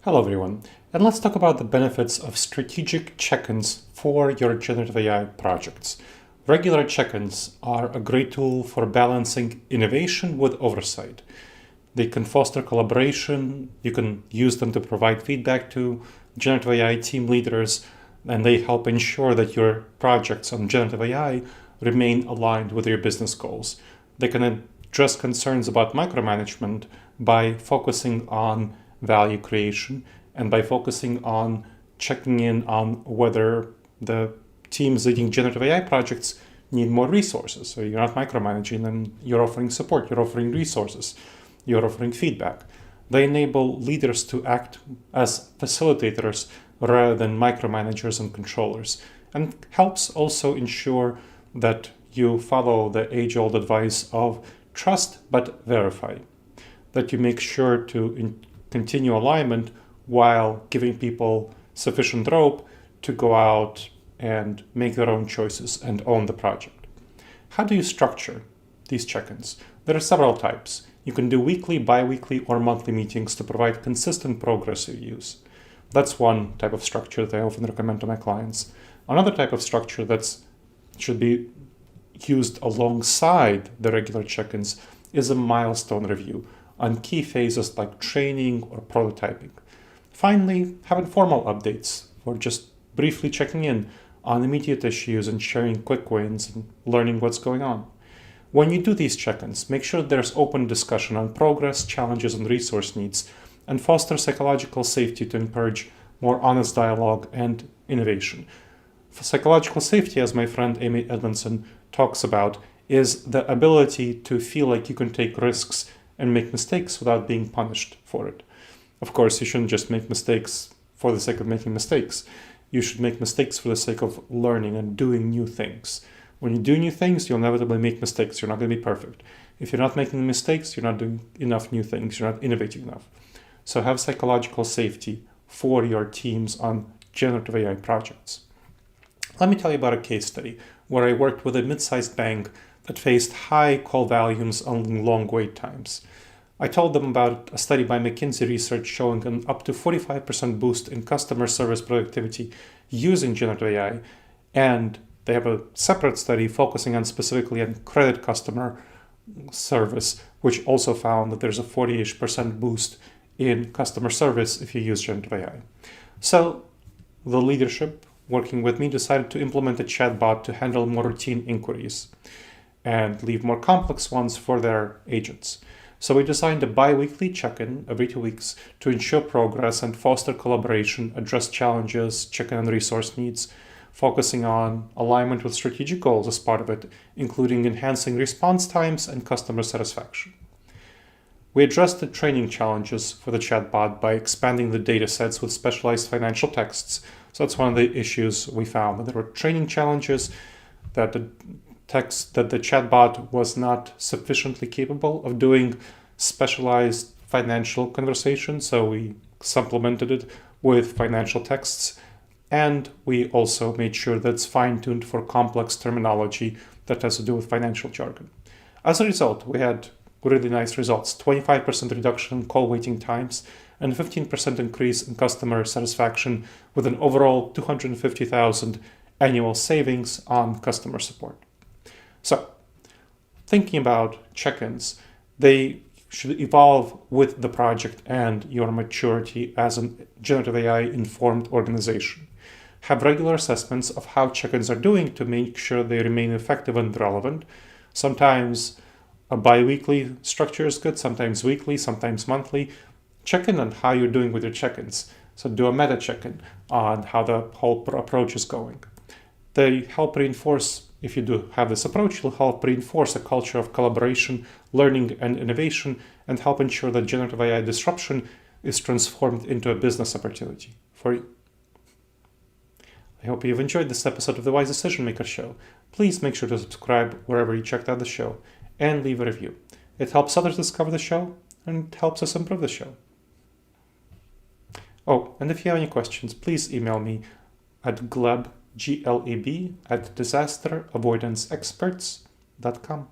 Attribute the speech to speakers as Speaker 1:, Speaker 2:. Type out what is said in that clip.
Speaker 1: Hello everyone, and let's talk about the benefits of strategic check-ins for your generative AI projects. Regular check-ins are a great tool for balancing innovation with oversight. They can foster collaboration, you can use them to provide feedback to generative AI team leaders, and they help ensure that your projects on generative AI remain aligned with your business goals. They can address concerns about micromanagement by focusing on value creation and by focusing on checking in on whether the teams leading generative AI projects need more resources. So you're not micromanaging them, you're offering support, you're offering resources, you're offering feedback. They enable leaders to act as facilitators rather than micromanagers and controllers, and helps also ensure that you follow the age-old advice of trust but verify, that you make sure to continue alignment while giving people sufficient rope to go out and make their own choices and own the project. How do you structure these check-ins? There are several types. You can do weekly, bi-weekly, or monthly meetings to provide consistent progress you use. That's one type of structure that I often recommend to my clients. Another type of structure that should be used alongside the regular check-ins is a milestone review on key phases like training or prototyping. Finally, have informal updates for just briefly checking in on immediate issues and sharing quick wins and learning what's going on. When you do these check-ins, make sure there's open discussion on progress, challenges, and resource needs, and foster psychological safety to encourage more honest dialogue and innovation. For psychological safety, as my friend Amy Edmondson talks about, is the ability to feel like you can take risks and make mistakes without being punished for it. Of course, you shouldn't just make mistakes for the sake of making mistakes. You should make mistakes for the sake of learning and doing new things. When you do new things, you'll inevitably make mistakes. You're not going to be perfect. If you're not making mistakes, you're not doing enough new things. You're not innovating enough. So have psychological safety for your teams on generative AI projects. Let me tell you about a case study where I worked with a mid-sized bank that faced high call volumes and long wait times. I told them about a study by McKinsey Research showing an up to 45% boost in customer service productivity using generative AI, and they have a separate study focusing specifically on credit customer service, which also found that there's a 48% boost in customer service if you use generative AI. So the leadership working with me decided to implement a chatbot to handle more routine inquiries and leave more complex ones for their agents. So we designed a bi-weekly check-in every 2 weeks to ensure progress and foster collaboration, address challenges, check in on resource needs, focusing on alignment with strategic goals as part of it, including enhancing response times and customer satisfaction. We addressed the training challenges for the chatbot by expanding the data sets with specialized financial texts. So that's one of the issues we found. There were training challenges that the chatbot was not sufficiently capable of doing specialized financial conversations, so we supplemented it with financial texts, and we also made sure that it's fine-tuned for complex terminology that has to do with financial jargon. As a result, we had really nice results: 25% reduction in call waiting times and 15% increase in customer satisfaction, with an overall $250,000 annual savings on customer support. So, thinking about check-ins, they should evolve with the project and your maturity as a generative AI informed organization. Have regular assessments of how check-ins are doing to make sure they remain effective and relevant. Sometimes a bi-weekly structure is good, sometimes weekly, sometimes monthly. Check in on how you're doing with your check-ins. So do a meta check-in on how the whole approach is going. They help reinforce, if you do have this approach, it'll help reinforce a culture of collaboration, learning, and innovation, and help ensure that generative AI disruption is transformed into a business opportunity for you. I hope you've enjoyed this episode of the Wise Decision Maker Show. Please make sure to subscribe wherever you checked out the show and leave a review. It helps others discover the show and helps us improve the show. Oh, and if you have any questions, please email me at gleb, Gleb, @disasteravoidanceexperts.com.